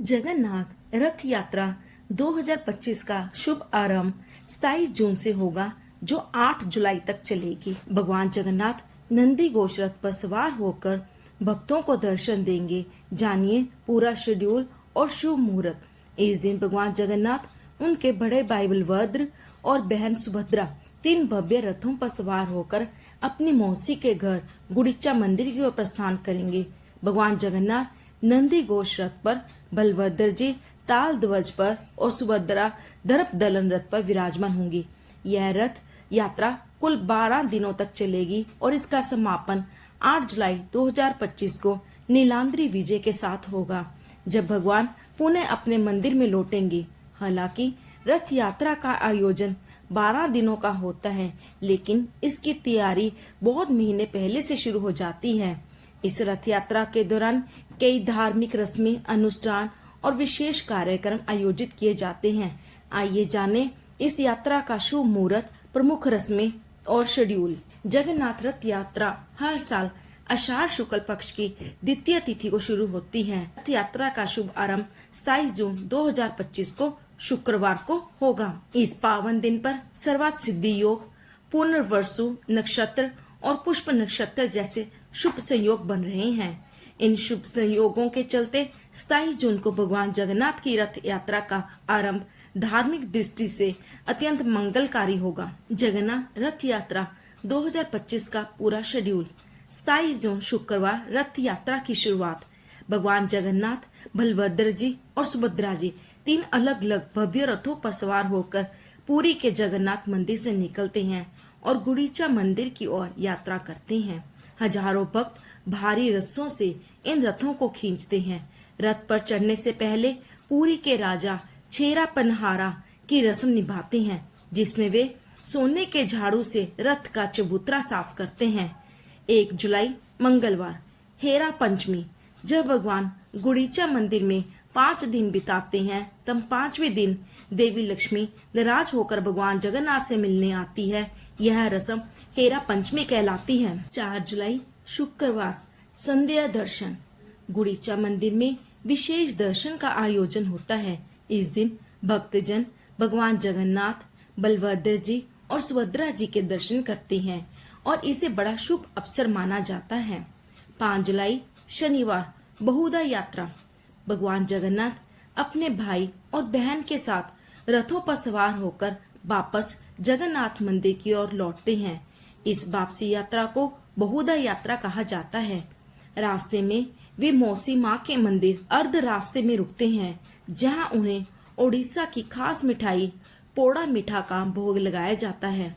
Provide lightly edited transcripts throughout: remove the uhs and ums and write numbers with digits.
जगन्नाथ रथ यात्रा 2025 का शुभ आरंभ 27 जून से होगा, जो 8 जुलाई तक चलेगी। भगवान जगन्नाथ नंदी घोष रथ पर सवार होकर भक्तों को दर्शन देंगे। जानिए पूरा शेड्यूल और शुभ मुहूर्त। इस दिन भगवान जगन्नाथ, उनके बड़े भाई बलभद्र और बहन सुभद्रा 3 भव्य रथों पर सवार होकर अपनी मौसी के घर गुड़िचा मंदिर की ओर प्रस्थान करेंगे। भगवान जगन्नाथ नंदी घोष रथ पर, बलभद्र जी ताल ध्वज पर और सुभद्रा दर्प दलन रथ पर विराजमान होंगी। यह रथ यात्रा कुल 12 दिनों तक चलेगी और इसका समापन 8 जुलाई 2025 को नीलांद्री विजय के साथ होगा, जब भगवान पुनः अपने मंदिर में लौटेंगे। हालांकि रथ यात्रा का आयोजन 12 दिनों का होता है, लेकिन इसकी तैयारी बहुत महीने पहले से शुरू हो जाती है। इस रथ यात्रा के दौरान कई धार्मिक रस्में, अनुष्ठान और विशेष कार्यक्रम आयोजित किए जाते हैं। आइए जानें इस यात्रा का शुभ मुहूर्त, प्रमुख रस्में और शेड्यूल। जगन्नाथ रथ यात्रा हर साल आषाढ़ शुक्ल पक्ष की द्वितीय तिथि को शुरू होती है। रथ यात्रा का शुभ आरंभ 27 जून 2025 को शुक्रवार को होगा। इस पावन दिन पर सर्वार्थ सिद्धि योग, पुनर्वसु नक्षत्र और पुष्प नक्षत्र जैसे शुभ संयोग बन रहे हैं। इन शुभ संयोगों के चलते 27 जून को भगवान जगन्नाथ की रथ यात्रा का आरंभ धार्मिक दृष्टि से अत्यंत मंगलकारी होगा। जगन्नाथ रथ यात्रा 2025 का पूरा शेड्यूल। 27 जून शुक्रवार रथ यात्रा की शुरुआत। भगवान जगन्नाथ, बलभद्र जी और सुभद्रा जी 3 अलग अलग भव्य रथों पर सवार होकर पुरी के जगन्नाथ मंदिर से निकलते हैं और गुड़ीचा मंदिर की ओर यात्रा करते हैं। हजारों भक्त भारी रस्सों से इन रथों को खींचते हैं। रथ पर चढ़ने से पहले पुरी के राजा छेरा पनहारा की रस्म निभाते हैं, जिसमें वे सोने के झाड़ू से रथ का चबूतरा साफ करते हैं। 1 जुलाई मंगलवार हेरा पंचमी। जब भगवान गुड़ीचा मंदिर में 5 दिन बिताते हैं, तब 5वें दिन देवी लक्ष्मी नाराज होकर भगवान जगन्नाथ से मिलने आती है। यह रस्म हेरा पंचमी कहलाती है। 4 जुलाई शुक्रवार संध्या दर्शन। गुड़ीचा मंदिर में विशेष दर्शन का आयोजन होता है। इस दिन भक्तजन भगवान जगन्नाथ, बलभद्र जी और सुभद्रा जी के दर्शन करते हैं और इसे बड़ा शुभ अवसर माना जाता है। 5 जुलाई शनिवार बहुधा यात्रा। भगवान जगन्नाथ अपने भाई और बहन के साथ रथों पर सवार होकर वापस जगन्नाथ मंदिर की ओर लौटते हैं। इस वापसी यात्रा को बहुधा यात्रा कहा जाता है। रास्ते में वे मौसी माँ के मंदिर अर्ध रास्ते में रुकते हैं, जहाँ उन्हें ओडिशा की खास मिठाई पोड़ा मीठा का भोग लगाया जाता है।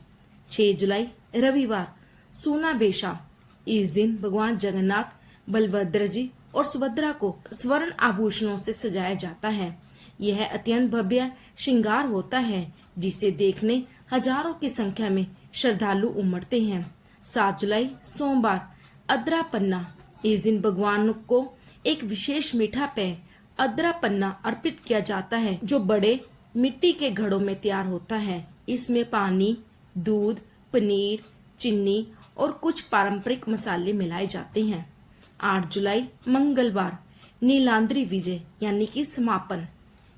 6 जुलाई रविवार सूना बेशा। इस दिन भगवान जगन्नाथ, बलभद्र जी और सुभद्रा को स्वर्ण आभूषणों से सजाया जाता है। यह अत्यंत भव्य श्रृंगार होता है, जिसे देखने हजारों की संख्या में श्रद्धालु उमड़ते हैं। 7 जुलाई सोमवार अद्रा पन्ना। इस दिन भगवान को एक विशेष मीठा पेय अद्रा पन्ना अर्पित किया जाता है, जो बड़े मिट्टी के घड़ों में तैयार होता है। इसमें पानी, दूध, पनीर, चीनी और कुछ पारंपरिक मसाले मिलाए जाते हैं। 8 जुलाई मंगलवार नीलांद्री विजय यानी कि समापन।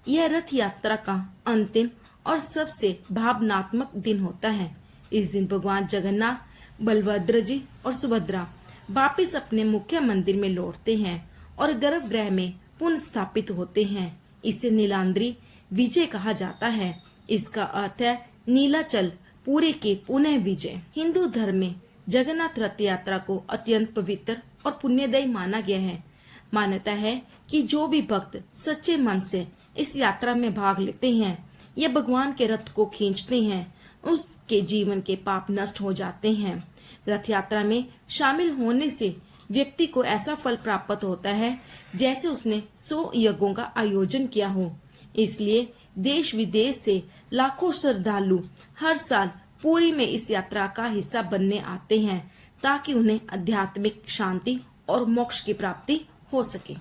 यह रथ यात्रा का अंतिम और सबसे भावनात्मक दिन होता है। इस दिन भगवान जगन्नाथ, बलभद्र जी और सुभद्रा वापिस अपने मुख्य मंदिर में लौटते हैं और गर्भगृह में पुनः स्थापित होते हैं। इसे नीलांद्री विजय कहा जाता है। इसका अर्थ है नीलाचल पूरी की पुनः विजय। हिंदू धर्म में जगन्नाथ रथ यात्रा को अत्यंत पवित्र और पुण्यदायी माना गया है। मान्यता है कि जो भी भक्त सच्चे मन से इस यात्रा में भाग लेते हैं या भगवान के रथ को खींचते हैं, उसके जीवन के पाप नष्ट हो जाते हैं। रथ यात्रा में शामिल होने से व्यक्ति को ऐसा फल प्राप्त होता है जैसे उसने 100 यज्ञों का आयोजन किया हो। इसलिए देश विदेश से लाखों श्रद्धालु हर साल पुरी में इस यात्रा का हिस्सा बनने आते हैं, ताकि उन्हें आध्यात्मिक शांति और मोक्ष की प्राप्ति हो सके।